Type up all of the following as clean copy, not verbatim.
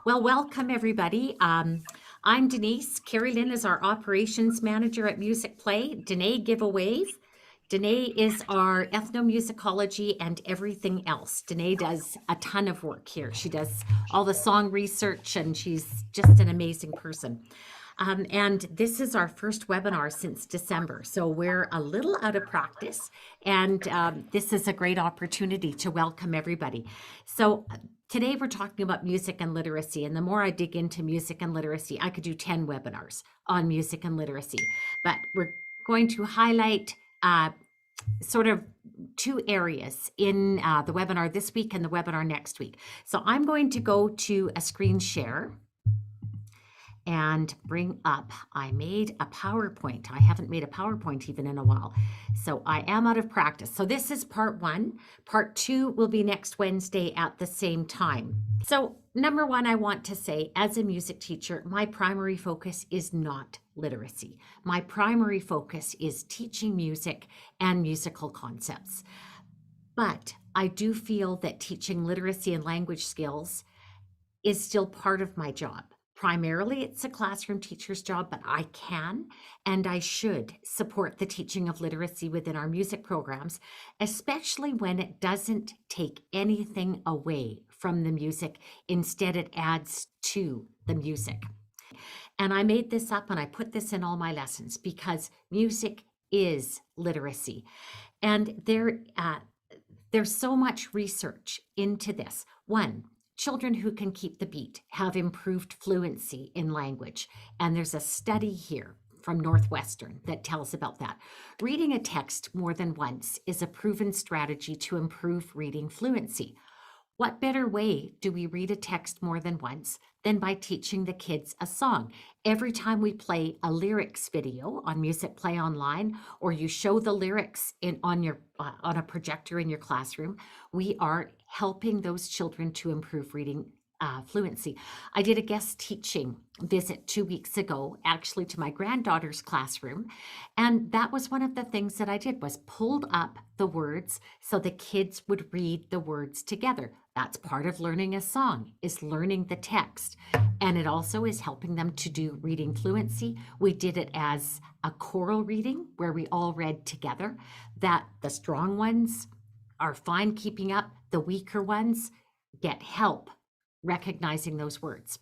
Well, welcome everybody. I'm Denise. Carrie Lynn is our operations manager at Musicplay. Danae give a wave. Danae is our ethnomusicology and everything else. Danae does a ton of work here. She does all the song research and she's just an amazing person. And this is our first webinar since December. So we're a little out of practice and this is a great opportunity to welcome everybody. So today we're talking about music and literacy. And the more I dig into music and literacy, I could do 10 webinars on music and literacy. But we're going to highlight sort of two areas in the webinar this week and the webinar next week. So I'm going to go to a screen share and bring up, I made a PowerPoint. I haven't made a PowerPoint even in a while. So I am out of practice. So this is part one. Part two will be next Wednesday at the same time. So number one, I want to say as a music teacher, my primary focus is not literacy. My primary focus is teaching music and musical concepts. But I do feel that teaching literacy and language skills is still part of my job. Primarily, it's a classroom teacher's job, but I can and I should support the teaching of literacy within our music programs, especially when it doesn't take anything away from the music. Instead, it adds to the music. And I made this up and I put this in all my lessons because music is literacy. And there's so much research into this. One, children who can keep the beat have improved fluency in language. And there's a study here from Northwestern that tells about that. Reading a text more than once is a proven strategy to improve reading fluency. What better way do we read a text more than once than by teaching the kids a song? Every time we play a lyrics video on MusicplayOnline, or you show the lyrics on a projector in your classroom, we are helping those children to improve reading fluency. I did a guest teaching visit 2 weeks ago, actually to my granddaughter's classroom. And that was one of the things that I did was pulled up the words so the kids would read the words together. That's part of learning a song, is learning the text. And it also is helping them to do reading fluency. We did it as a choral reading where we all read together, that the strong ones are fine keeping up, the weaker ones get help recognizing those words.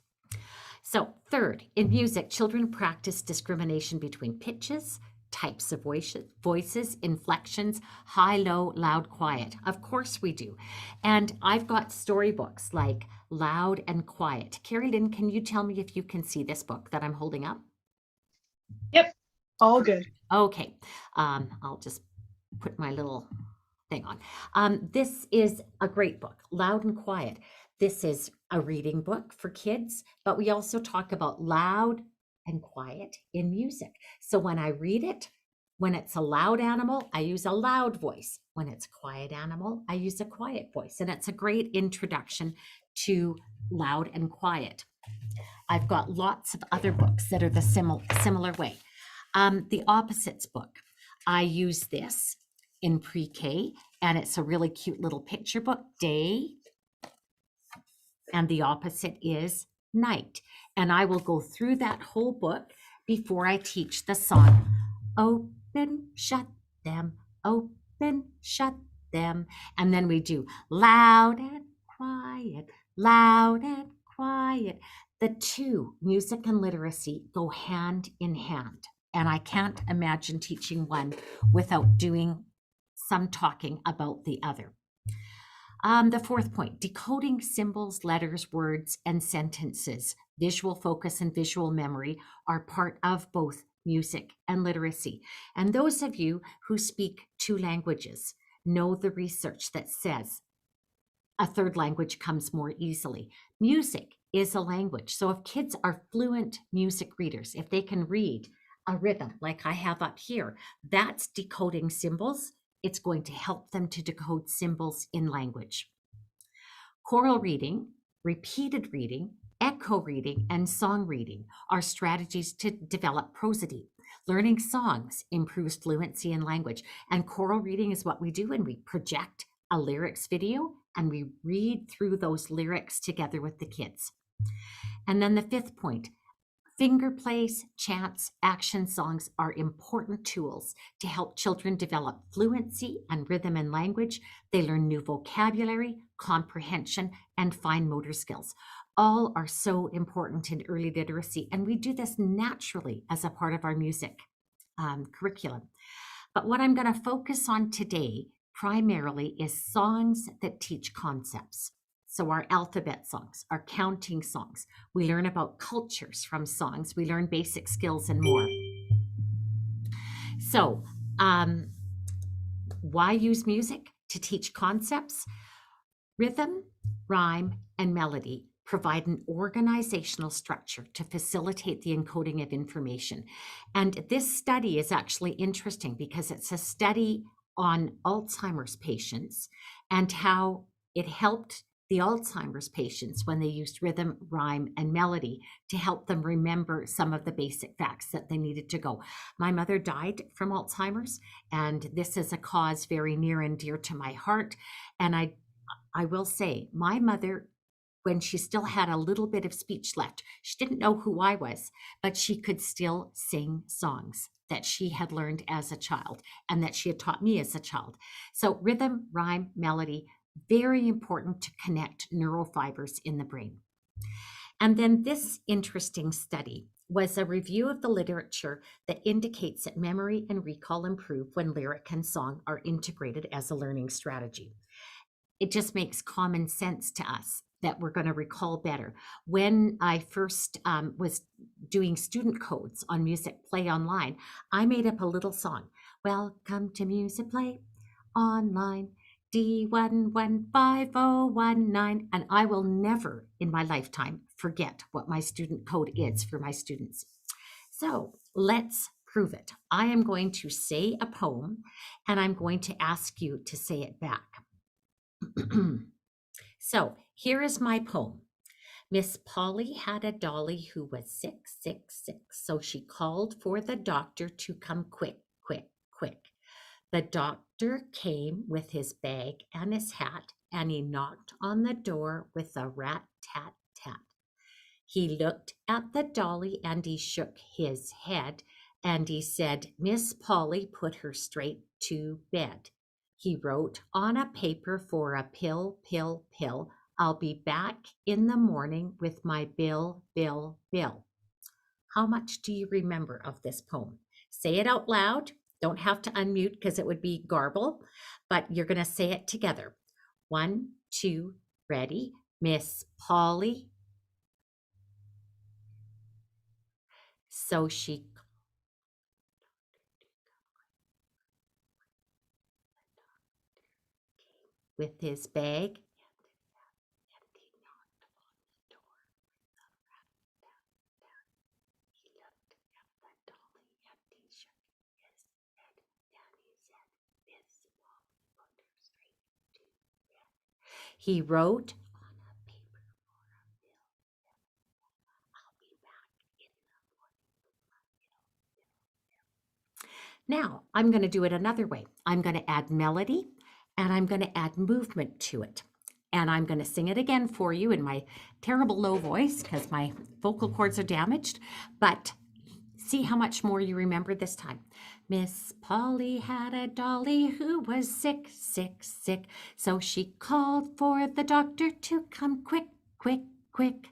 So third, in music, children practice discrimination between pitches, types of voices, inflections, high, low, loud, quiet. Of course we do. And I've got storybooks like Loud and Quiet. Carrie Lynn, can you tell me if you can see this book that I'm holding up? Yep, all good. Okay, I'll just put my little thing on. This is a great book, Loud and Quiet. This is a reading book for kids, but we also talk about loud and quiet in music. So when I read it, when it's a loud animal, I use a loud voice. When it's a quiet animal, I use a quiet voice. And it's a great introduction to loud and quiet. I've got lots of other books that are the similar way. The Opposites book, I use this in pre-K, and it's a really cute little picture book, Day, and the opposite is night. And I will go through that whole book before I teach the song. Open, shut them, open, shut them. And then we do loud and quiet, loud and quiet. The two, music and literacy, go hand in hand. And I can't imagine teaching one without doing some talking about the other. The fourth point, decoding symbols, letters, words, and sentences, visual focus and visual memory are part of both music and literacy. And those of you who speak 2 languages know the research that says a third language comes more easily. Music is a language. So if kids are fluent music readers, if they can read a rhythm like I have up here, that's decoding symbols. It's going to help them to decode symbols in language. Choral reading, repeated reading, echo reading, and song reading are strategies to develop prosody. Learning songs improves fluency in language, and choral reading is what we do when we project a lyrics video and we read through those lyrics together with the kids. And then the fifth point, finger plays, chants, action songs are important tools to help children develop fluency and rhythm and language. They learn new vocabulary, comprehension, and fine motor skills. All are so important in early literacy, and we do this naturally as a part of our music curriculum. But what I'm going to focus on today primarily is songs that teach concepts. So our alphabet songs, our counting songs, we learn about cultures from songs, we learn basic skills and more. So why use music to teach concepts? Rhythm, rhyme, and melody provide an organizational structure to facilitate the encoding of information. And this study is actually interesting because it's a study on Alzheimer's patients and how it helped the Alzheimer's patients when they used rhythm, rhyme, and melody to help them remember some of the basic facts that they needed to go. My mother died from Alzheimer's, and this is a cause very near and dear to my heart. And I will say, my mother, when she still had a little bit of speech left, she didn't know who I was, but she could still sing songs that she had learned as a child and that she had taught me as a child. So rhythm, rhyme, melody, very important to connect neural fibers in the brain. And then this interesting study was a review of the literature that indicates that memory and recall improve when lyric and song are integrated as a learning strategy. It just makes common sense to us that we're going to recall better. When I first was doing student codes on MusicplayOnline, I made up a little song. Welcome to Musicplay Online, D115019. And I will never in my lifetime forget what my student code is for my students. So let's prove it. I am going to say a poem and I'm going to ask you to say it back. So here is my poem. Miss Polly had a dolly who was sick, sick, sick. So she called for the doctor to come quick, quick, quick. The doctor came with his bag and his hat, and he knocked on the door with a rat tat tat. He looked at the dolly and he shook his head, and he said, Miss Polly, put her straight to bed. He wrote on a paper for a pill, pill, pill. I'll be back in the morning with my bill, bill, bill. How much do you remember of this poem? Say it out loud. Don't have to unmute because it would be garble, but you're going to say it together. 1, 2, ready. Miss Polly. So she with his bag. He wrote on a paper for a bill. I'll be back in the morning. Now, I'm going to do it another way. I'm going to add melody and I'm going to add movement to it. And I'm going to sing it again for you in my terrible low voice because my vocal cords are damaged. But see how much more you remember this time. Miss Polly had a dolly who was sick, sick, sick. So she called for the doctor to come quick, quick, quick.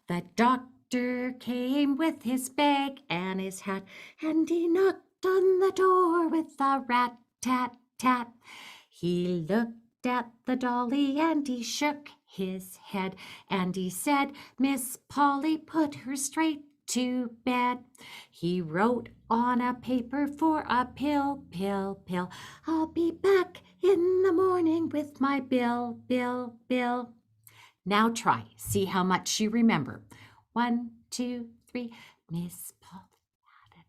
The doctor came with his bag and his hat, and he knocked on the door with a rat tat tat. He looked at the dolly and he shook his head, and he said, Miss Polly, put her straight to bed. He wrote on a paper for a pill, pill, pill. I'll be back in the morning with my bill, bill, bill. Now try. See how much you remember. 1, 2, 3. Miss Polly had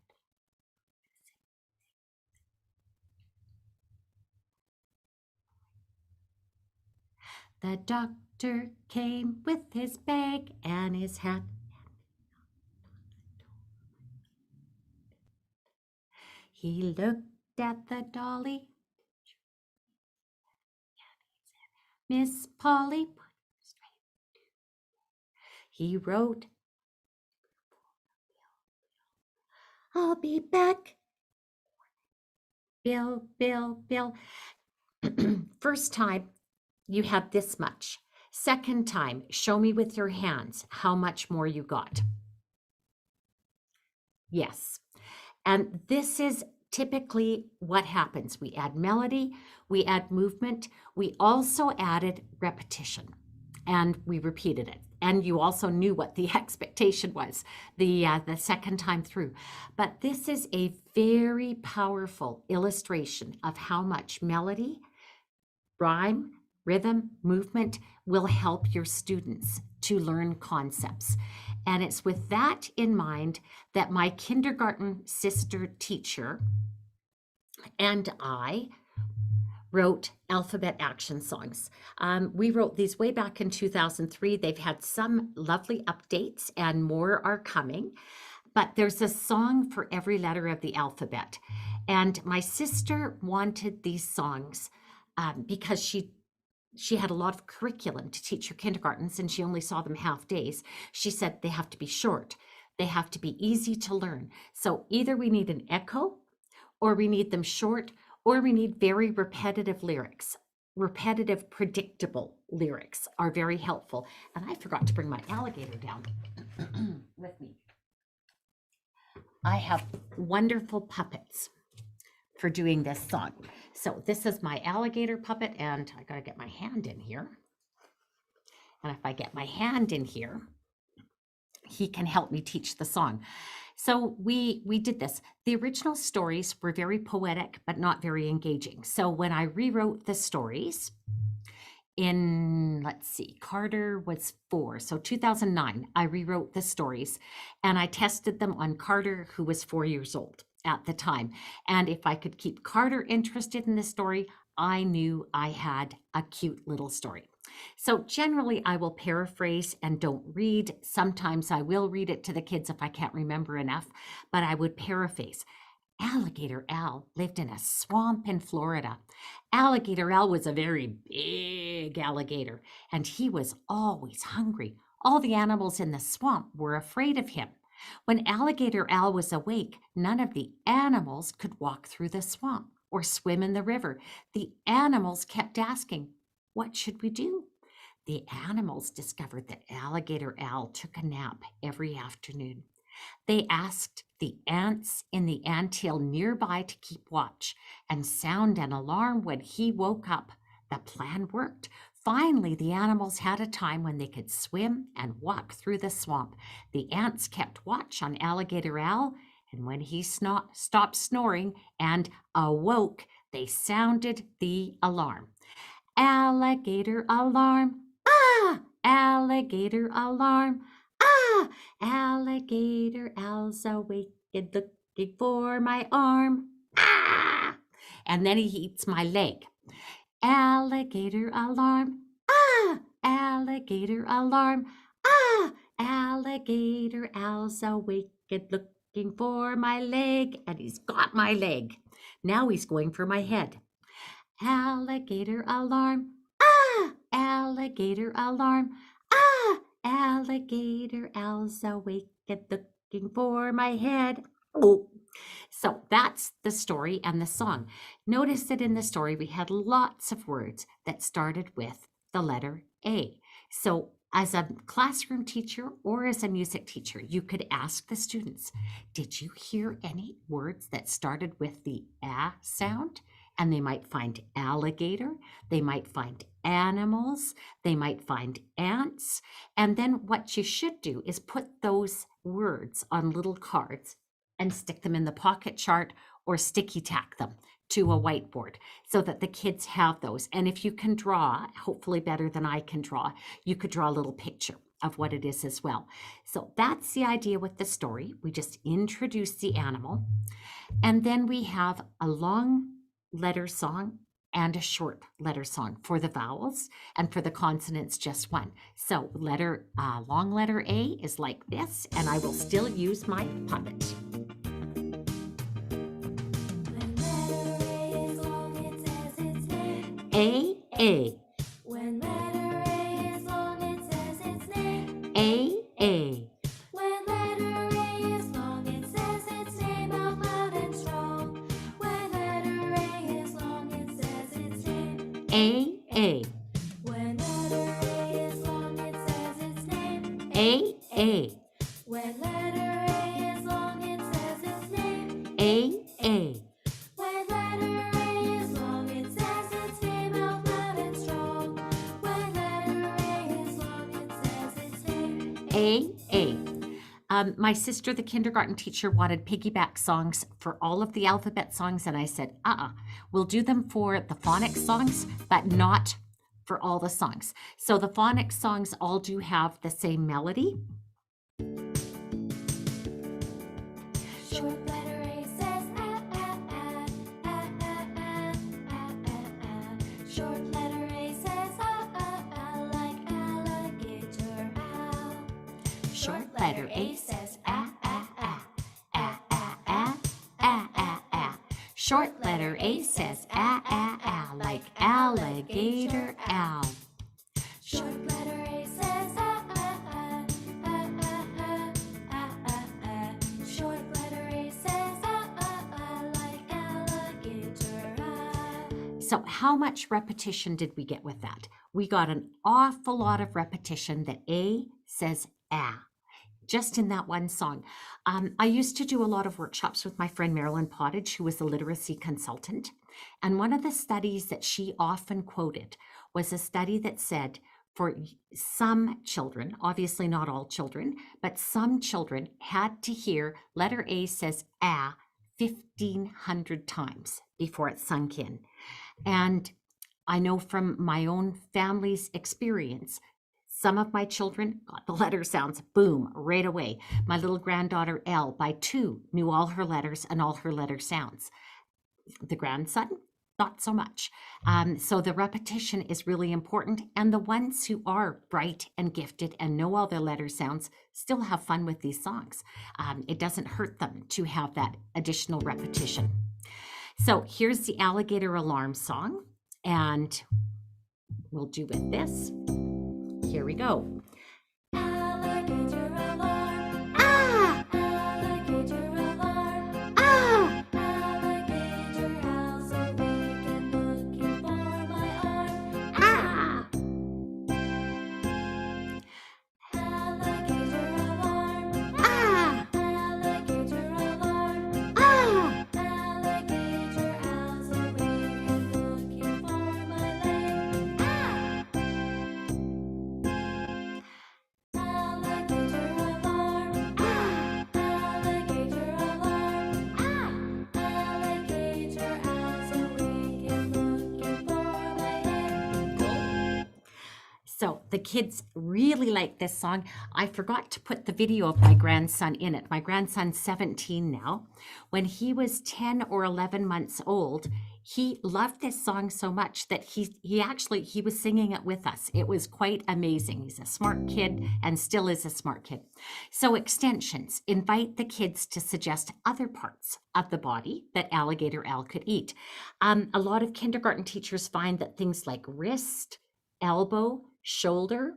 it. The doctor came with his bag and his hat. He looked at the dolly. Miss Polly put her straight to bed. He wrote I'll be back. Bill, Bill, Bill. First time, you have this much. Second time, show me with your hands how much more you got. Yes. And this is typically what happens. We add melody, we add movement, we also added repetition, and we repeated it. And you also knew what the expectation was the second time through. But this is a very powerful illustration of how much melody, rhyme, rhythm, movement will help your students to learn concepts. And it's with that in mind that my kindergarten sister teacher and I wrote alphabet action songs. We wrote these way back in 2003. They've had some lovely updates and more are coming. But there's a song for every letter of the alphabet. And my sister wanted these songs because she had a lot of curriculum to teach her kindergartens and she only saw them half days. She said they have to be short. They have to be easy to learn. So either we need an echo or we need them short or we need very repetitive lyrics. Repetitive, predictable lyrics are very helpful. And I forgot to bring my alligator down with me. I have wonderful puppets for doing this song. So this is my alligator puppet and I gotta get my hand in here. And if I get my hand in here, he can help me teach the song. So we did this. The original stories were very poetic, but not very engaging. So when I rewrote the stories in, let's see, Carter was 4. So 2009, I rewrote the stories and I tested them on Carter, who was 4 years old at the time. And if I could keep Carter interested in the story, I knew I had a cute little story. So generally I will paraphrase and don't read. Sometimes I will read it to the kids if I can't remember enough, but I would paraphrase. Alligator Al lived in a swamp in Florida. Alligator Al was a very big alligator, and he was always hungry. All the animals in the swamp were afraid of him. When Alligator Al was awake, none of the animals could walk through the swamp or swim in the river. The animals kept asking, "What should we do?" The animals discovered that Alligator Al took a nap every afternoon. They asked the ants in the anthill nearby to keep watch and sound an alarm when he woke up. The plan worked. Finally, the animals had a time when they could swim and walk through the swamp. The ants kept watch on Alligator Al, and when he stopped snoring and awoke, they sounded the alarm. Alligator alarm. Ah! Alligator alarm. Ah! Alligator Al's awake and looking for my arm. Ah! And then he eats my leg. Alligator alarm. Ah! Alligator alarm. Ah! Alligator Al's awake and looking for my leg. And he's got my leg. Now he's going for my head. Alligator alarm. Ah! Alligator alarm. Ah! Alligator Al's awake and looking for my head. Oh. So that's the story and the song. Notice that in the story we had lots of words that started with the letter A. So as a classroom teacher or as a music teacher, you could ask the students, did you hear any words that started with the A sound? And they might find alligator, they might find animals, they might find ants. And then what you should do is put those words on little cards and stick them in the pocket chart or sticky tack them to a whiteboard so that the kids have those. And if you can draw, hopefully better than I can draw, you could draw a little picture of what it is as well. So that's the idea with the story. We just introduce the animal. And then we have a long letter song and a short letter song for the vowels, and for the consonants, just one. So long letter A is like this, and I will still use my puppet. A. When letter A is long, it says its name. A. When letter A is long, it says its name. A. When letter A is long, it says its name. A. When letter A is long, it says its name. A. When letter A is long, it says its name out loud and strong. When letter A is long, it says its name. A. My sister, the kindergarten teacher, wanted piggyback songs for all of the alphabet songs, and I said, we'll do them for the phonics songs, but not for all the songs. So the phonics songs all do have the same melody. Short letter A says ah, ah, ah, ah, ah, ah, ah, ah, ah. Short letter A says ah, ah, ah, like alligator owl. Short letter A says ah, ah, ah, ah, ah, ah, ah, ah, ah. Short letter A says ah, ah, ah, like alligator owl. Short letter A says ah, ah, ah, ah, ah, ah, ah, ah, ah. Short letter A says ah, ah, ah, like alligator owl. So how much repetition did we get with that? We got an awful lot of repetition that A says ah, just in that one song. I used to do a lot of workshops with my friend Marilyn Pottage, who was a literacy consultant. And one of the studies that she often quoted was a study that said for some children, obviously not all children, but some children had to hear letter A says ah 1,500 times before it sunk in. And I know from my own family's experience, some of my children got the letter sounds, boom, right away. My little granddaughter, Elle, by 2, knew all her letters and all her letter sounds. The grandson, not so much. So the repetition is really important. And the ones who are bright and gifted and know all their letter sounds still have fun with these songs. It doesn't hurt them to have that additional repetition. So here's the alligator alarm song. And we'll do with this. Here we go. Alligator alarm. Ah, Alligator alarm. ah, Alligator owls awake and looking for my arm. ah. Alligator alarm. Ah, Alligator alarm. ah. Alligator owls awake and looking for my leg. Alligator alarm. Alligator alarm. Alligator owls awake and looking for my head. So the kids really like this song. I forgot to put the video of my grandson in it. My grandson's 17 now. When he was 10 or 11 months old, he loved this song so much that he was singing it with us. It was quite amazing. He's a smart kid and still is a smart kid. So extensions, invite the kids to suggest other parts of the body that alligator owl could eat. A lot of kindergarten teachers find that things like wrist, elbow, shoulder,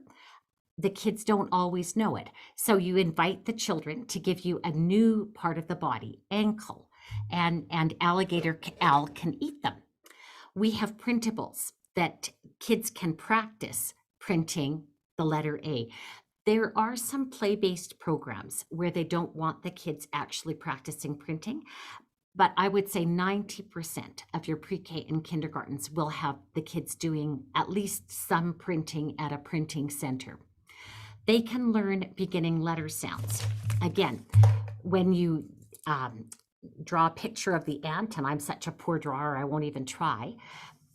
the kids don't always know it. So you invite the children to give you a new part of the body, ankle, and alligator owl can eat them. We have printables that kids can practice printing the letter A. There are some play-based programs where they don't want the kids actually practicing printing, but I would say 90% of your pre-K and kindergartens will have the kids doing at least some printing at a printing center. They can learn beginning letter sounds. Again, when you draw a picture of the ant, and I'm such a poor drawer, I won't even try,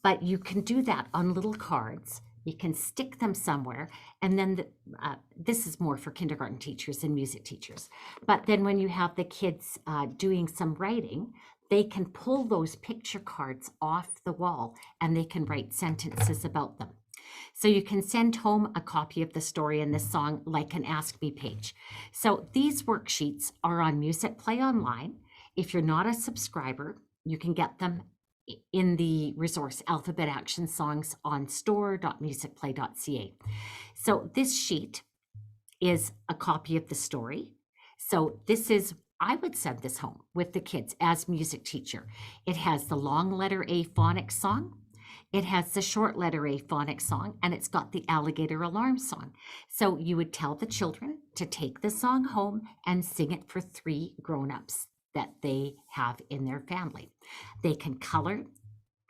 but you can do that on little cards. You can stick them somewhere, and then this is more for kindergarten teachers and music teachers. But then when you have the kids doing some writing, they can pull those picture cards off the wall and they can write sentences about them. So you can send home a copy of the story in this song like an Ask Me page. So these worksheets are on MusicplayOnline. If you're not a subscriber, you can get them in the resource Alphabet Action Songs on store.musicplay.ca. So this sheet is a copy of the story. So this is, I would send this home with the kids as music teacher. It has the long letter A phonics song. It has the short letter A phonics song, and it's got the alligator alarm song. So you would tell the children to take the song home and sing it for 3 grown-ups that they have in their family. They can color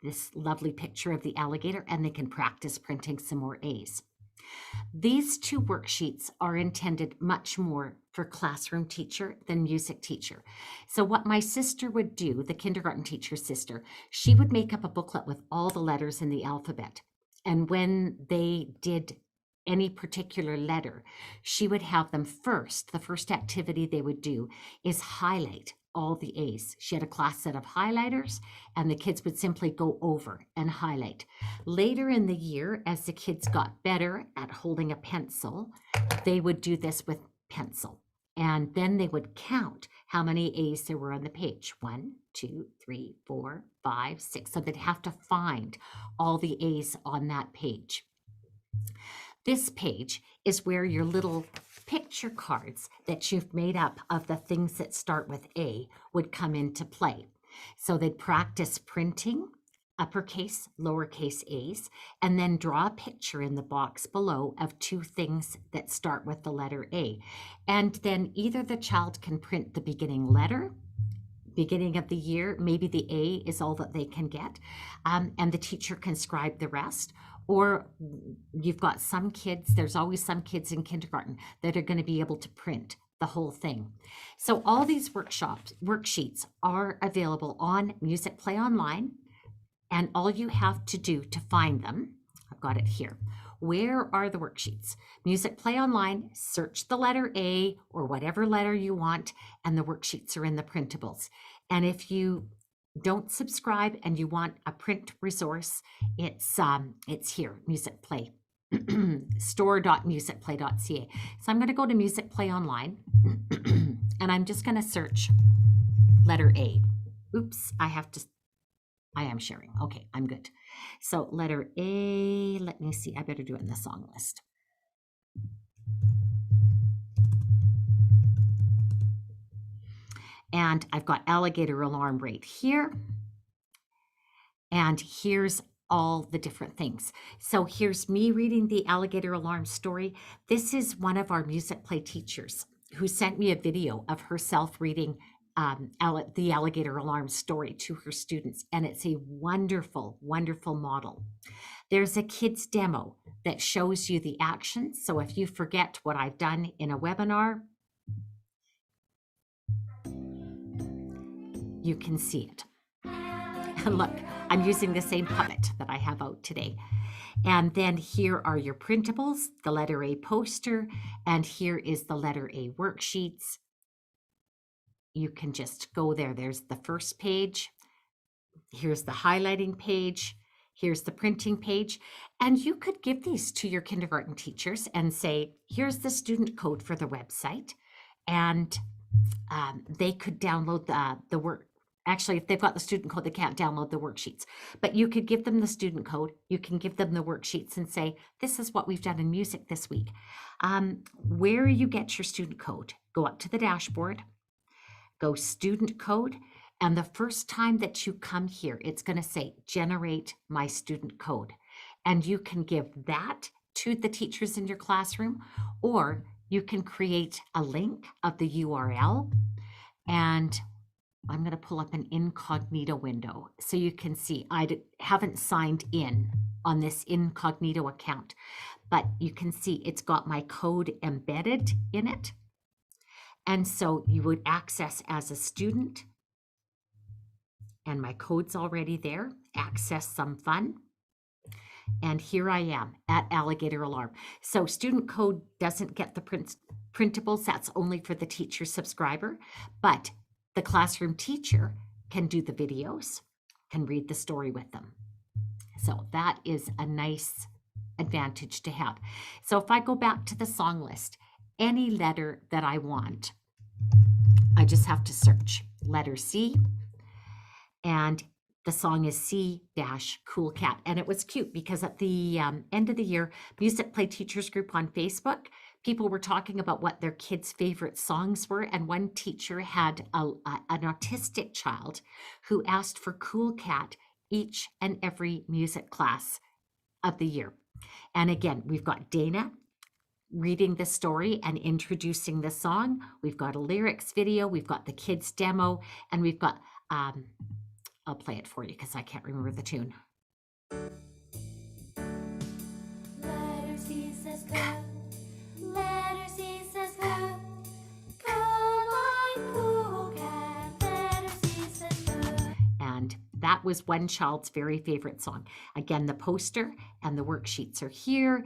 this lovely picture of the alligator, and they can practice printing some more A's. These 2 worksheets are intended much more for classroom teacher than music teacher. So what my sister would do, the kindergarten teacher's sister, she would make up a booklet with all the letters in the alphabet. And when they did any particular letter, she would have them first. The first activity they would do is highlight all the A's. She had a class set of highlighters, and the kids would simply go over and highlight. Later in the year, as the kids got better at holding a pencil, they would do this with pencil. And then they would count how many A's there were on the page. 1, 2, 3, 4, 5, 6. So they'd have to find all the A's on that page. This page is where your little picture cards that you've made up of the things that start with A would come into play. So they'd practice printing uppercase, lowercase A's, and then draw a picture in the box below of 2 things that start with the letter A. And then either the child can print the beginning letter, beginning of the year, maybe the A is all that they can get, and the teacher can scribe the rest. Or you've got some kids, there's always some kids in kindergarten that are going to be able to print the whole thing. So all these worksheets are available on MusicplayOnline, and all you have to do to find them, I've got it here. Where are the worksheets? MusicplayOnline, search the letter A or whatever letter you want, and the worksheets are in the printables. And if you don't subscribe and you want a print resource, it's here, Musicplay, store.musicplay.ca. So I'm going to go to MusicplayOnline and I'm just going to search letter A. Oops, I am sharing. Okay, I'm good. So letter A, let me see, I better do it in the song list. And I've got alligator alarm right here. And here's all the different things. So here's me reading the alligator alarm story. This is one of our Musicplay teachers who sent me a video of herself reading the alligator alarm story to her students. And it's a wonderful, wonderful model. There's a kids demo that shows you the actions. So if you forget what I've done in a webinar, you can see it. And look, I'm using the same puppet that I have out today. And then here are your printables, the letter A poster, and here is the letter A worksheets. You can just go there. There's the first page. Here's the highlighting page. Here's the printing page. And you could give these to your kindergarten teachers and say, here's the student code for the website. And they could download the work. Actually, if they've got the student code, they can't download the worksheets. But you could give them the student code. You can give them the worksheets and say, this is what we've done in music this week. Where you get your student code, go up to the dashboard, go student code, and the first time that you come here, it's going to say, generate my student code. And you can give that to the teachers in your classroom, or you can create a link of the URL, and I'm going to pull up an incognito window so you can see I haven't signed in on this incognito account, but you can see it's got my code embedded in it. And so you would access as a student, and my code's already there, access some fun. And here I am at Alligator Alarm. So student code doesn't get the printables, that's only for the teacher subscriber, but the classroom teacher can do the videos, can read the story with them. So that is a nice advantage to have. So if I go back to the song list, any letter that I want, I just have to search letter C, and the song is C-Cool Cat. And it was cute because at the end of the year, Musicplay Teachers Group on Facebook, people were talking about what their kids' favorite songs were. And one teacher had an autistic child who asked for Cool Cat each and every music class of the year. And again, we've got Dana reading the story and introducing the song. We've got a lyrics video, we've got the kids demo, and we've got, I'll play it for you because I can't remember the tune. Letter C says go. Letter C says go. Go my cool cat. Letter C says go. And that was one child's very favorite song. Again, the poster and the worksheets are here.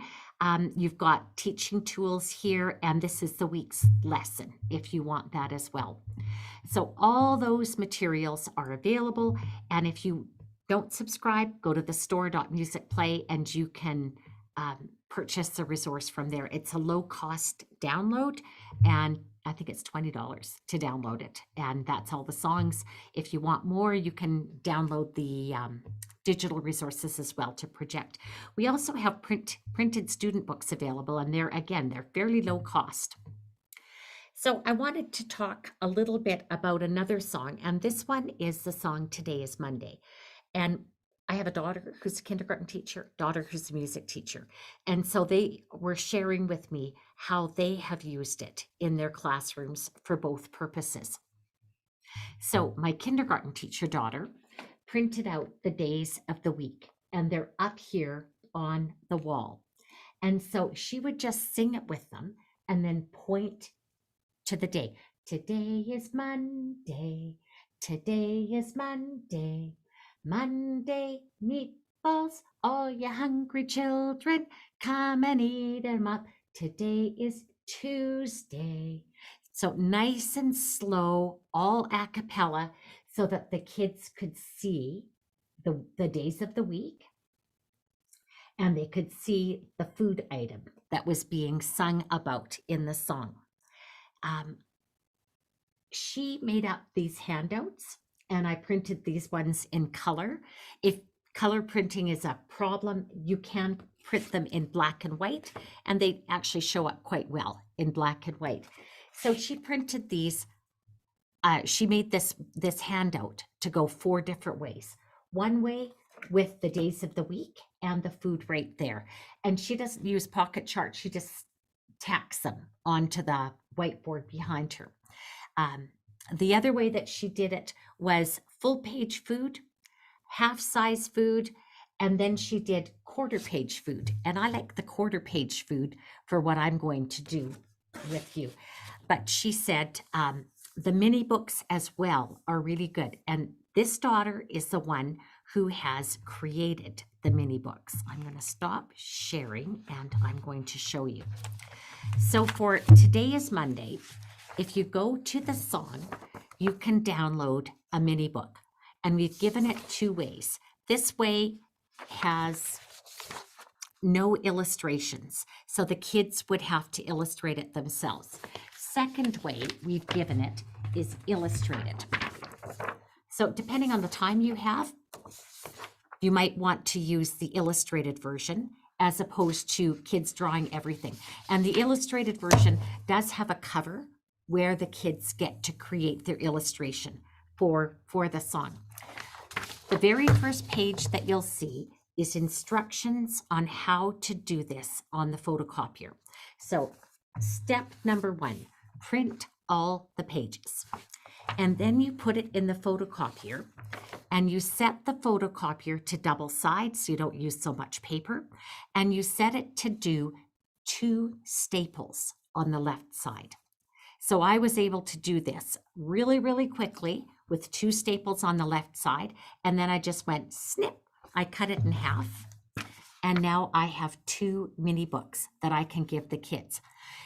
You've got teaching tools here, and this is the week's lesson if you want that as well. So all those materials are available, and if you don't subscribe, go to the store.musicplay and you can purchase the resource from there. It's a low-cost download, and I think it's $20 to download it, and that's all the songs. If you want more, you can download the digital resources as well to project. We also have printed student books available, and they're fairly low cost. So I wanted to talk a little bit about another song, and this one is the song Today is Monday. And I have a daughter who's a kindergarten teacher, daughter who's a music teacher. And so they were sharing with me how they have used it in their classrooms for both purposes. So my kindergarten teacher daughter printed out the days of the week, and they're up here on the wall. And so she would just sing it with them and then point to the day. Today is Monday. Today is Monday. Monday meatballs, all you hungry children, come and eat 'em up. Today is Tuesday. So nice and slow, all a cappella, so that the kids could see the days of the week, and they could see the food item that was being sung about in the song. She made up these handouts, and I printed these ones in color. If color printing is a problem, you can print them in black and white, and they actually show up quite well in black and white. So she printed these. She made this handout to go 4 different ways. One way with the days of the week and the food right there. And she doesn't use pocket charts. She just tacks them onto the whiteboard behind her. The other way that she did it was full page food, half size food, and then she did quarter page food. And I like the quarter page food for what I'm going to do with you. But she said the mini books as well are really good. And this daughter is the one who has created the mini books. I'm going to stop sharing and I'm going to show you. So for Today is Monday, if you go to the song, you can download a mini book, and we've given it 2 ways. This way has no illustrations, so the kids would have to illustrate it themselves. Second way we've given it is illustrated. So depending on the time you have, you might want to use the illustrated version as opposed to kids drawing everything. And the illustrated version does have a cover where the kids get to create their illustration for the song. The very first page that you'll see is instructions on how to do this on the photocopier. So step number 1, print all the pages. And then you put it in the photocopier, and you set the photocopier to double side so you don't use so much paper, and you set it to do 2 staples on the left side. So I was able to do this really, really quickly with 2 staples on the left side, and then I just went snip. I cut it in half, and now I have 2 mini books that I can give the kids.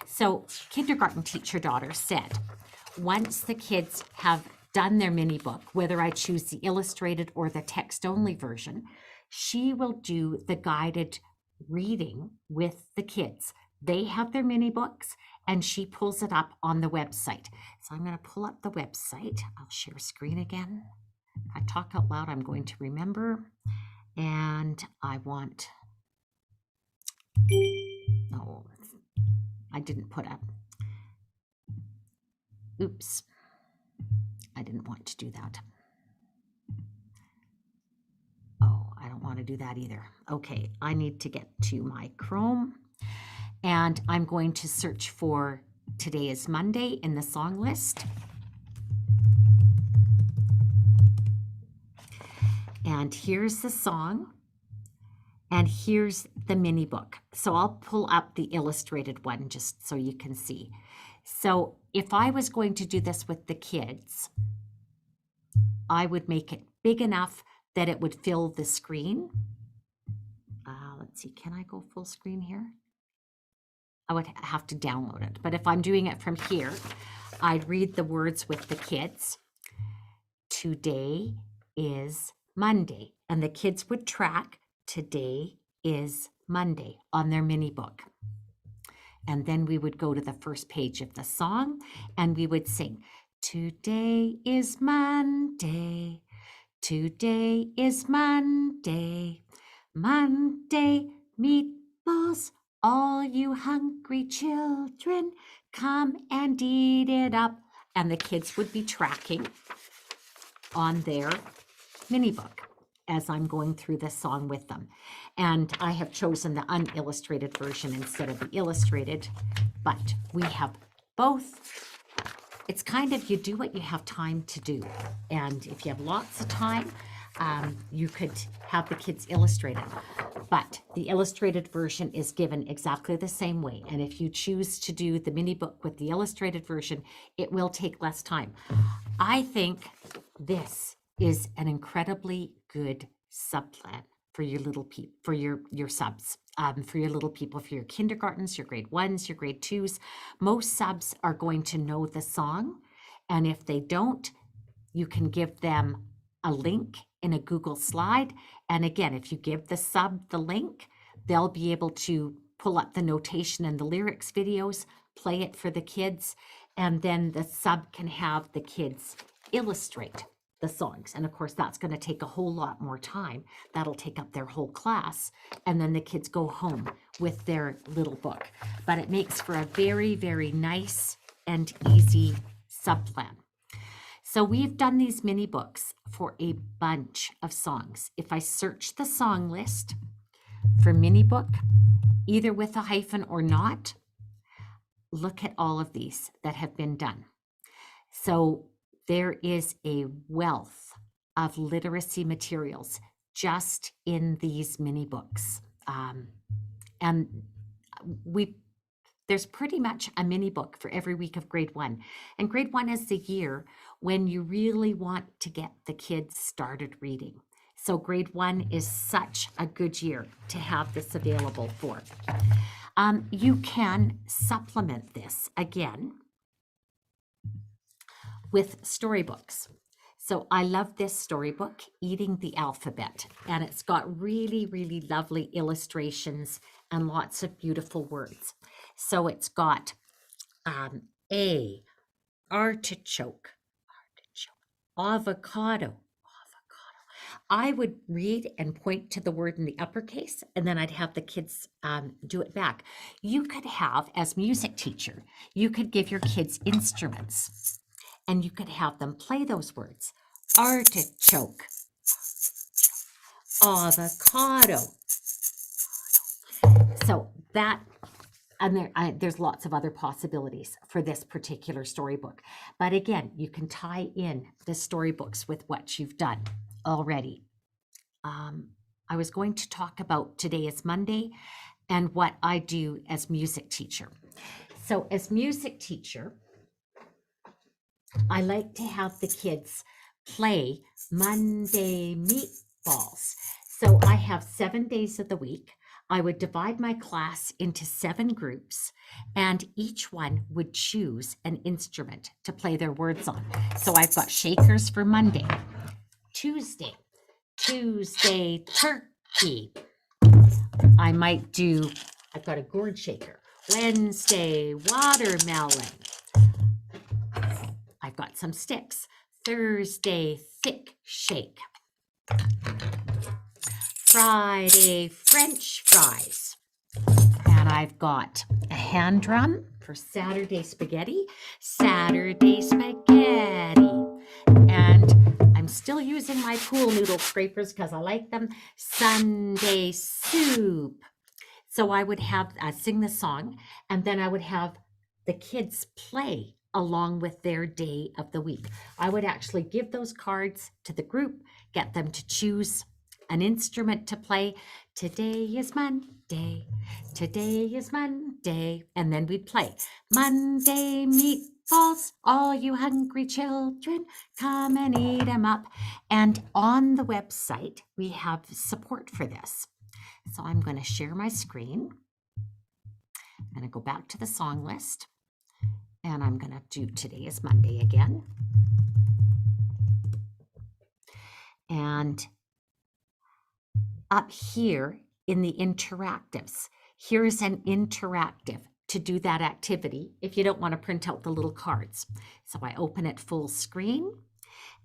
So kindergarten teacher daughter said, once the kids have done their mini book, whether I choose the illustrated or the text-only version, she will do the guided reading with the kids. They have their mini books, and she pulls it up on the website. So I'm going to pull up the website. I'll share screen again. If I talk out loud, I'm going to remember. And I want, oh, I didn't put up. Oops, I didn't want to do that. want to do that either. Okay, I need to get to my Chrome, and I'm going to search for Today is Monday in the song list. And here's the song, and here's the mini book. So I'll pull up the illustrated one just so you can see. So if I was going to do this with the kids, I would make it big enough that it would fill the screen. Let's see, can I go full screen here? I would have to download it. But if I'm doing it from here, I'd read the words with the kids. Today is Monday. And the kids would track today is Monday on their mini book. And then we would go to the first page of the song and we would sing, today is Monday. Today is Monday. Monday meatballs, all you hungry children, come and eat it up. And the kids would be tracking on their mini book as I'm going through this song with them. And I have chosen the unillustrated version instead of the illustrated, but we have both. It's kind of, you do what you have time to do. And if you have lots of time, you could have the kids illustrate it. But the illustrated version is given exactly the same way. And if you choose to do the mini book with the illustrated version, it will take less time. I think this is an incredibly good sub plan for your little people, for your subs, for your little people, for your kindergartens, your grade 1s, your grade 2s. Most subs are going to know the song. And if they don't, you can give them a link in a Google slide. And again, if you give the sub the link, they'll be able to pull up the notation and the lyrics videos, play it for the kids, and then the sub can have the kids illustrate the songs. And of course, that's going to take a whole lot more time. That'll take up their whole class. And then the kids go home with their little book. But it makes for a very, very nice and easy sub plan. So we've done these mini books for a bunch of songs. If I search the song list for mini book, either with a hyphen or not, look at all of these that have been done. So there is a wealth of literacy materials just in these mini books. And there's pretty much a mini book for every week of grade 1. And grade 1 is the year when you really want to get the kids started reading. So grade 1 is such a good year to have this available for. You can supplement this again with storybooks. So I love this storybook, Eating the Alphabet, and it's got really, really lovely illustrations and lots of beautiful words. So it's got artichoke, avocado. I would read and point to the word in the uppercase, and then I'd have the kids do it back. You could have, as music teacher, you could give your kids instruments, and you could have them play those words. Artichoke, avocado. So that, and there's lots of other possibilities for this particular storybook. But again, you can tie in the storybooks with what you've done already. I was going to talk about Today is Monday and what I do as music teacher. So as music teacher, I like to have the kids play Monday meatballs. So I have 7 days of the week. I would divide my class into 7 groups, and each one would choose an instrument to play their words on. So I've got shakers for Monday. Tuesday, turkey. I might do, I've got a gourd shaker. Wednesday, watermelon. I've got some sticks. Thursday, thick shake. Friday, French fries. And I've got a hand drum for Saturday spaghetti. And I'm still using using my pool noodle scrapers because I like them. Sunday soup. So I would have sing the song, and then I would have the kids play along with their day of the week. I would actually give those cards to the group, get them to choose an instrument to play. Today is Monday. Today is Monday. And then we'd play Monday meatballs, all you hungry children, come and eat them up. And on the website, we have support for this. So I'm going to share my screen. I'm going to go back to the song list, and I'm going to do Today is Monday again. And up here in the interactives, here's an interactive to do that activity if you don't want to print out the little cards. So I open it full screen,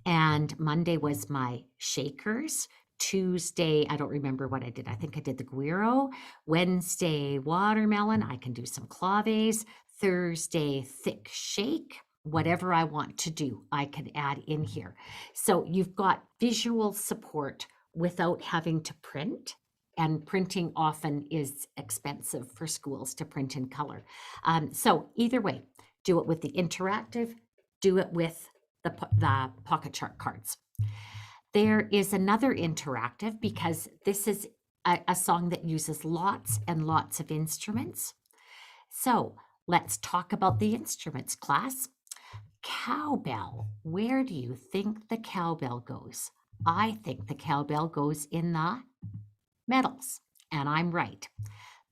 and Monday was my shakers. Tuesday, I don't remember what I did. I think I did the guiro. Wednesday, watermelon. I can do some claves. Thursday, thick shake. Whatever I want to do, I can add in here. So you've got visual support without having to print. And printing often is expensive for schools to print in color. So either way, do it with the interactive, do it with the pocket chart cards. There is another interactive because this is a song that uses lots and lots of instruments. So let's talk about the instruments, class. Cowbell. Where do you think the cowbell goes? I think the cowbell goes in the medals, and I'm right.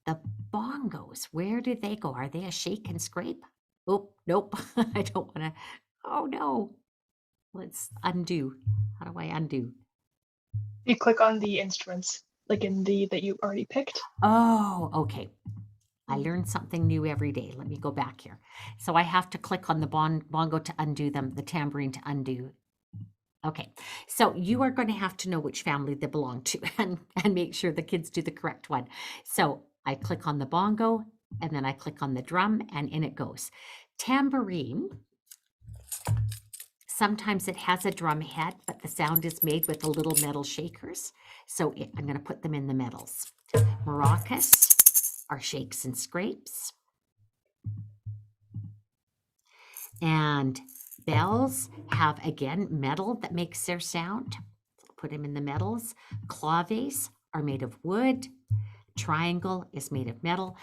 The bongos, where do they go? Are they a shake and scrape? Oh, nope. I don't want to. Oh, no. Let's undo. How do I undo? You click on the instruments, like in the that you already picked. Oh, okay. I learn something new every day. Let me go back here. So I have to click on the bongo to undo them, the tambourine to undo. Okay, so you are going to have to know which family they belong to and make sure the kids do the correct one. So I click on the bongo, and then I click on the drum, and in it goes. Tambourine, sometimes it has a drum head, but the sound is made with the little metal shakers. So I'm going to put them in the medals. Maracas are shakes and scrapes. And bells have, again, metal that makes their sound. Put them in the medals. Claves are made of wood. Triangle is made of metal.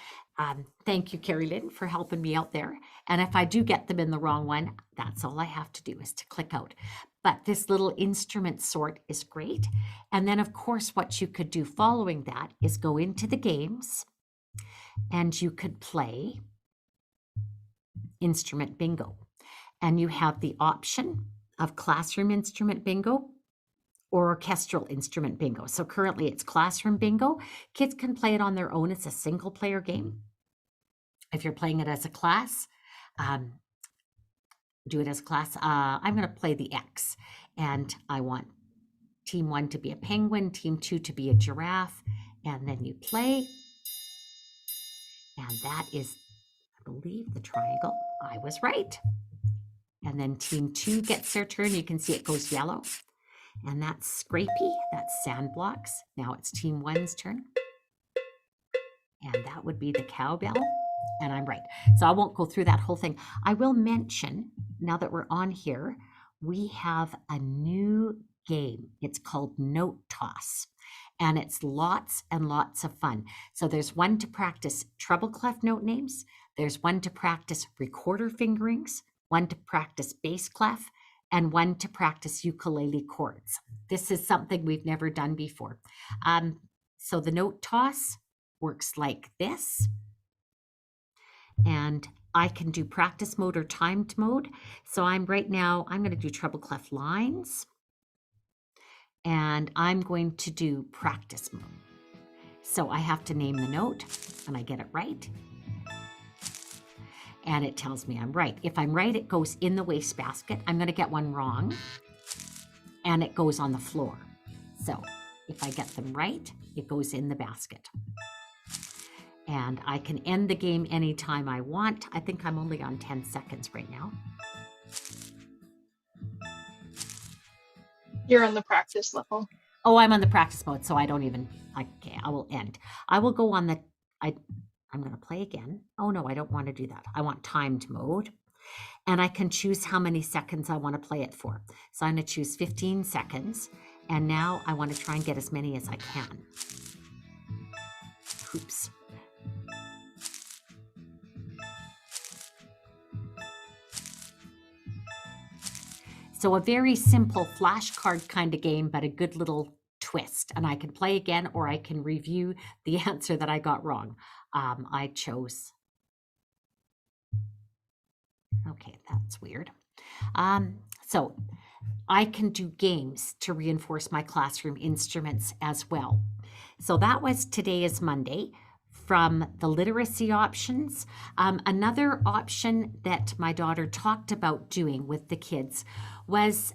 Thank you, Carrie Lynn, for helping me out there. And if I do get them in the wrong one, that's all I have to do is to click out. But this little instrument sort is great. And then, of course, what you could do following that is go into the games, and you could play instrument bingo. And you have the option of classroom instrument bingo or orchestral instrument bingo. So currently it's classroom bingo. Kids can play it on their own. It's a single player game. If you're playing it as a class, do it as a class. I'm going to play the X, and I want team 1 to be a penguin, team 2 to be a giraffe, and then you play. And that is, I believe, the triangle. I was right. And then team 2 gets their turn. You can see it goes yellow. And that's scrapey, that's sand blocks. Now it's team 1's turn. And that would be the cowbell. And I'm right. So I won't go through that whole thing. I will mention, now that we're on here, we have a new game. It's called Note Toss. And it's lots and lots of fun. So there's one to practice treble clef note names. There's one to practice recorder fingerings, one to practice bass clef, and one to practice ukulele chords. This is something we've never done before. So the note toss works like this. And I can do practice mode or timed mode. So I'm going to do treble clef lines. And I'm going to do practice mode. So I have to name the note, and I get it right. And it tells me I'm right. If I'm right, it goes in the wastebasket. I'm going to get one wrong, and it goes on the floor. So if I get them right, it goes in the basket. And I can end the game anytime I want. I think I'm only on 10 seconds right now. You're on the practice level. Oh, I'm on the practice mode, so I don't even, okay, I will end. I will go on the, I'm going to play again. Oh no, I don't want to do that. I want timed mode. And I can choose how many seconds I want to play it for. So I'm going to choose 15 seconds. And now I want to try and get as many as I can. Oops. So a very simple flashcard kind of game, but a good little twist. And I can play again, or I can review the answer that I got wrong. I chose. Okay, that's weird. So I can do games to reinforce my classroom instruments as well. So that was Today is Monday. From the literacy options, another option that my daughter talked about doing with the kids was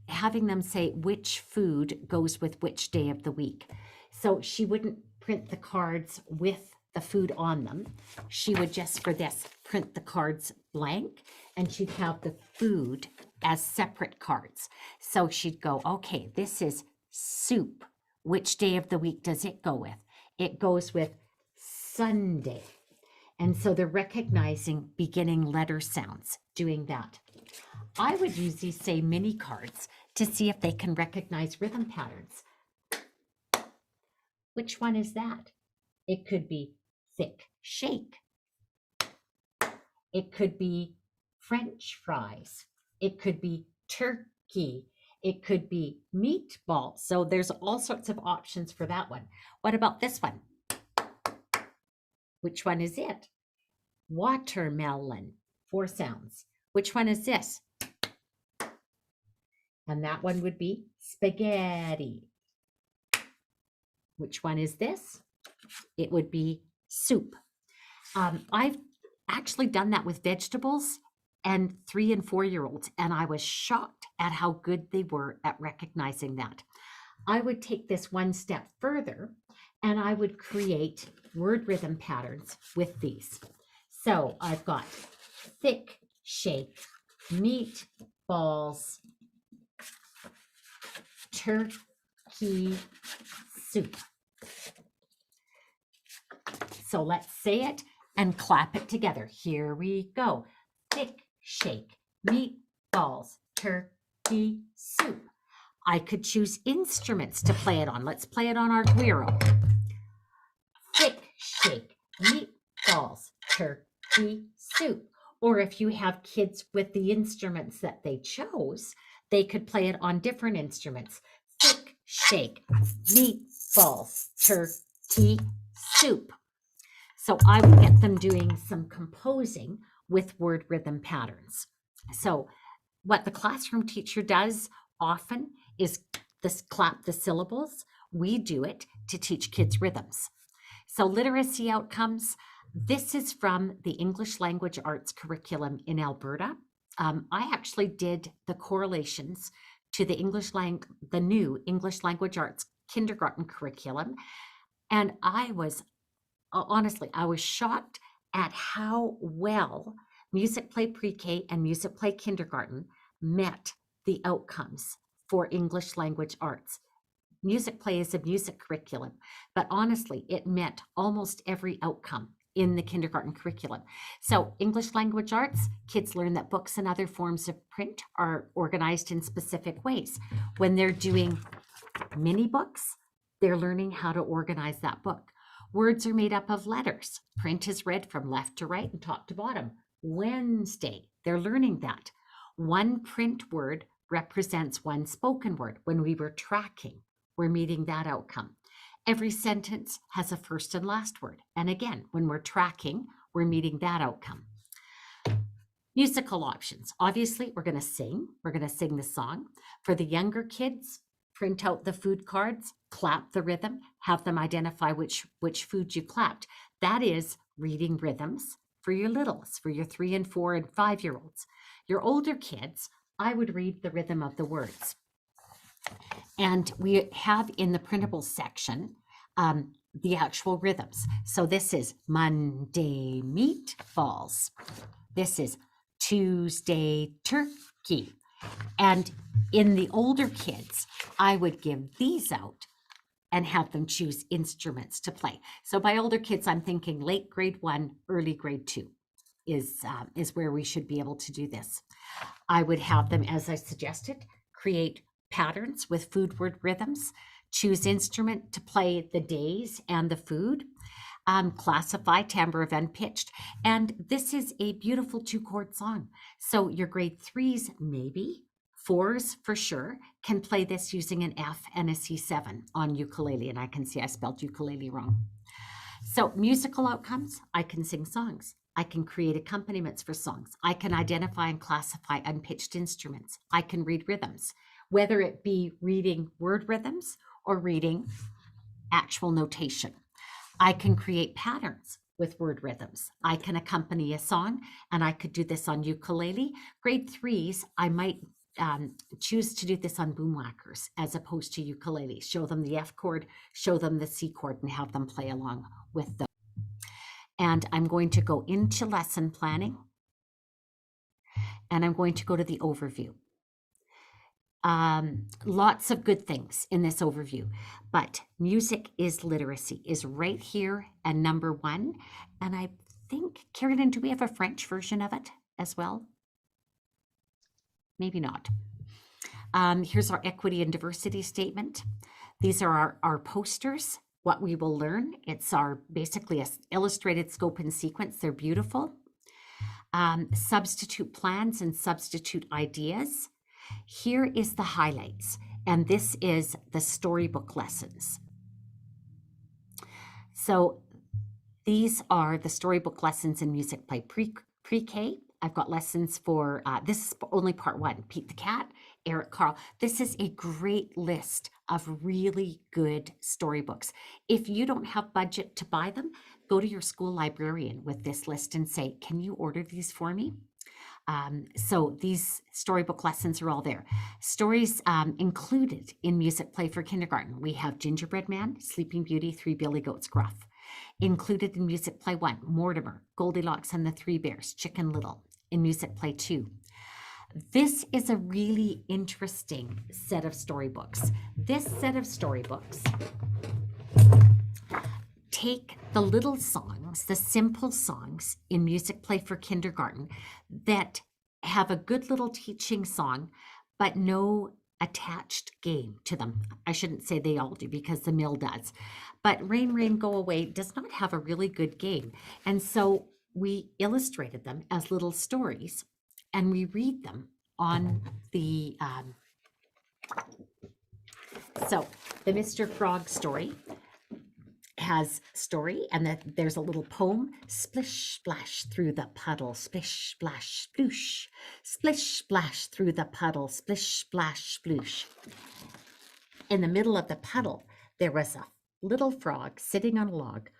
having them say which food goes with which day of the week. So she wouldn't print the cards with the food on them. She would just, for this, print the cards blank, and she'd have the food as separate cards. So she'd go, okay, this is soup. Which day of the week does it go with? It goes with Sunday. And so they're recognizing beginning letter sounds, doing that. I would use these, say, mini cards to see if they can recognize rhythm patterns. Which one is that? It could be thick shake. It could be French fries. It could be turkey. It could be meatball. So there's all sorts of options for that one. What about this one? Which one is it? Watermelon. 4 sounds. Which one is this? And that one would be spaghetti. Which one is this? It would be soup. I've actually done that with vegetables and 3 and 4-year-olds, and I was shocked at how good they were at recognizing that. I would take this one step further, and I would create word rhythm patterns with these. So I've got thick shake, meatballs, turkey soup. So let's say it and clap it together. Here we go. Thick shake, meatballs, turkey soup. I could choose instruments to play it on. Let's play it on our guiro. Thick shake, meatballs, turkey soup. Or if you have kids with the instruments that they chose, they could play it on different instruments. Thick shake, meatballs, turkey soup. So I would get them doing some composing with word rhythm patterns. So what the classroom teacher does often is this clap the syllables. We do it to teach kids rhythms. So literacy outcomes, this is from the English Language Arts curriculum in Alberta. I actually did the correlations to the new English Language Arts kindergarten curriculum. And I was shocked at how well Musicplay Pre-K and Musicplay Kindergarten met the outcomes for English Language Arts. Musicplay is a music curriculum, but honestly, it met almost every outcome in the kindergarten curriculum. So English Language Arts, kids learn that books and other forms of print are organized in specific ways. When they're doing mini books, they're learning how to organize that book. Words are made up of letters. Print is read from left to right and top to bottom. Wednesday, they're learning that. One print word represents one spoken word. When we were tracking, we're meeting that outcome. Every sentence has a first and last word. And again, when we're tracking, we're meeting that outcome. Musical options. Obviously, we're going to sing. We're going to sing the song. For the younger kids, print out the food cards, clap the rhythm, have them identify which food you clapped. That is reading rhythms for your littles, for your 3 and 4 and 5-year-olds. Your older kids, I would read the rhythm of the words. And we have in the printable section the actual rhythms. So this is Monday meatballs. This is Tuesday turkey. And in the older kids, I would give these out and have them choose instruments to play. So by older kids, I'm thinking late grade 1, early grade 2 is where we should be able to do this. I would have them, as I suggested, create patterns with food word rhythms, choose instrument to play the days and the food, classify timbre of unpitched. And this is a beautiful 2-chord song. So your grade 3s, maybe, 4s for sure, can play this using an F and a C7 on ukulele. And I can see I spelled ukulele wrong. So musical outcomes, I can sing songs. I can create accompaniments for songs. I can identify and classify unpitched instruments. I can read rhythms, whether it be reading word rhythms or reading actual notation. I can create patterns with word rhythms. I can accompany a song, and I could do this on ukulele. Grade 3s, I might choose to do this on boomwhackers as opposed to ukulele. Show them the F chord, show them the C chord, and have them play along with them. And I'm going to go into lesson planning, and I'm going to go to the overview. Lots of good things in this overview, but music is literacy is right here and number 1. And I think, Carolyn, do we have a French version of it as well? Maybe not. Here's our equity and diversity statement. These are our posters, what we will learn. It's our basically a illustrated scope and sequence. They're beautiful. Substitute plans and substitute ideas. Here is the highlights, and this is the storybook lessons. So these are the storybook lessons in Musicplay pre-K. I've got lessons for, this is only part 1, Pete the Cat, Eric Carl. This is a great list of really good storybooks. If you don't have budget to buy them, go to your school librarian with this list and say, can you order these for me? So these storybook lessons are all there. Stories included in Musicplay for kindergarten. We have Gingerbread Man, Sleeping Beauty, 3 Billy Goats Gruff. Included in Musicplay 1, Mortimer, Goldilocks and the 3 Bears, Chicken Little. In Musicplay 2. This is a really interesting set of storybooks. This set of storybooks take the little songs, the simple songs in Musicplay for kindergarten that have a good little teaching song, but no attached game to them. I shouldn't say they all do because the mill does. But Rain, Rain, Go Away does not have a really good game. And so we illustrated them as little stories and we read them on the, so the Mr. Frog story has story, and there's a little poem, splish splash through the puddle, splish splash sploosh, splish splash through the puddle, splish splash sploosh. In the middle of the puddle, there was a little frog sitting on a log.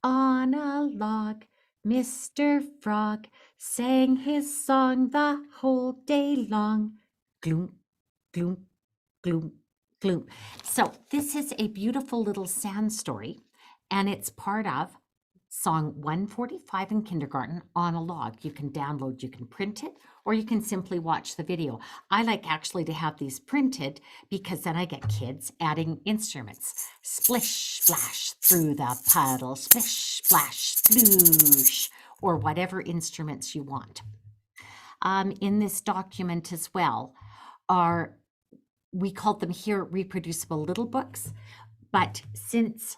On a log, Mr. Frog sang his song the whole day long. Gloom, gloom, gloom, gloom. So this is a beautiful little sand story, and it's part of song 145 in kindergarten on a log. You can download, you can print it, or you can simply watch the video. I like actually to have these printed because then I get kids adding instruments. Splish, splash through the puddle, splish, splash, sploosh, or whatever instruments you want. In this document as well are, we called them here reproducible little books, but since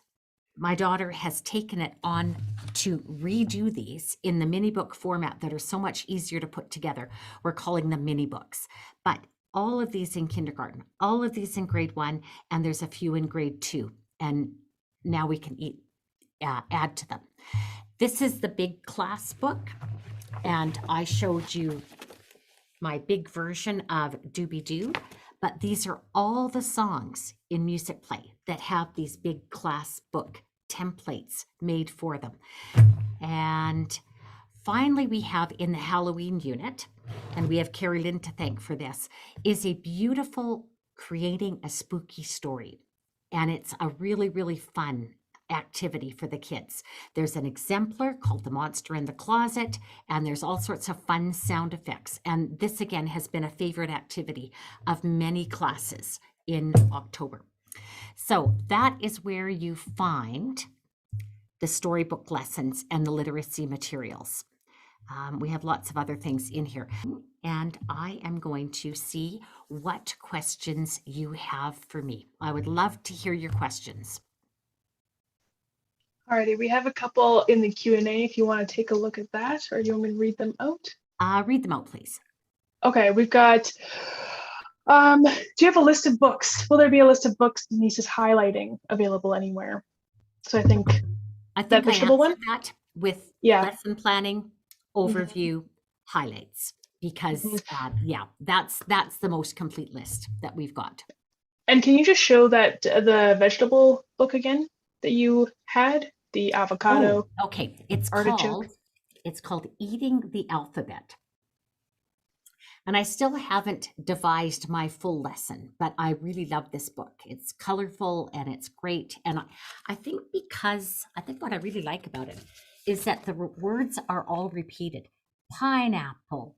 my daughter has taken it on to redo these in the mini book format that are so much easier to put together, we're calling them mini books. But all of these in kindergarten, all of these in grade 1, and there's a few in grade 2. And now we can add to them. This is the big class book, and I showed you my big version of Doobie-Doo, but these are all the songs in Musicplay that have these big class book templates made for them. And finally, we have in the Halloween unit, and we have Carrie Lynn to thank for this, is a beautiful creating a spooky story. And it's a really, really fun activity for the kids. There's an exemplar called The Monster in the Closet, and there's all sorts of fun sound effects. And this again has been a favorite activity of many classes in October. So that is where you find the storybook lessons and the literacy materials. We have lots of other things in here. And I am going to see what questions you have for me. I would love to hear your questions. Alrighty, we have a couple in the Q&A if you want to take a look at that, or do you want me to read them out? Read them out, please. Okay, we've got, do you have a list of books? Will there be a list of books Denise is highlighting available anywhere? So I think I that vegetable one? that with Yeah. lesson planning, overview, highlights, because yeah, that's the most complete list that we've got. And can you just show that the vegetable book again that you had, the avocado? Oh, okay, it's artichoke. called Eating the Alphabet. And I still haven't devised my full lesson, but I really love this book. It's colorful and it's great. And I think what I really like about it is that the words are all repeated. Pineapple.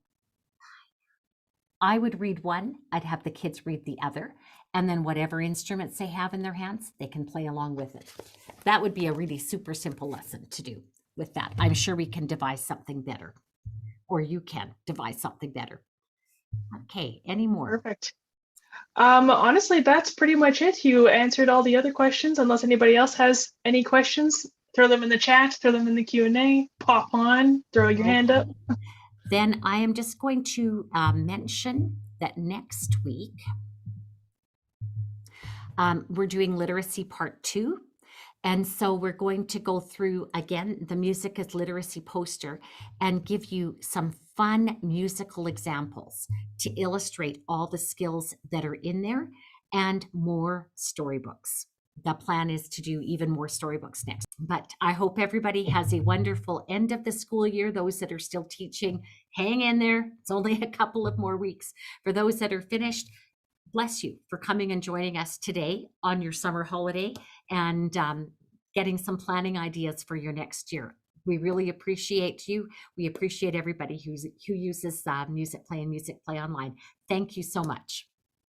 I would read one, I'd have the kids read the other, and then whatever instruments they have in their hands, they can play along with it. That would be a really super simple lesson to do with that. I'm sure we can devise something better, or you can devise something better. Okay, any more? Perfect. Honestly, that's pretty much it. You answered all the other questions. Unless anybody else has any questions, throw them in the chat, throw them in the Q&A, pop on, throw your hand up. Then I am just going to mention that next week we're doing literacy part 2. And so we're going to go through again the music as literacy poster and give you some fun musical examples to illustrate all the skills that are in there and more storybooks. The plan is to do even more storybooks next. But I hope everybody has a wonderful end of the school year. Those that are still teaching, hang in there. It's only a couple of more weeks. For those that are finished, bless you for coming and joining us today on your summer holiday and getting some planning ideas for your next year. We really appreciate you. We appreciate everybody who uses Musicplay and Musicplay Online. Thank you so much.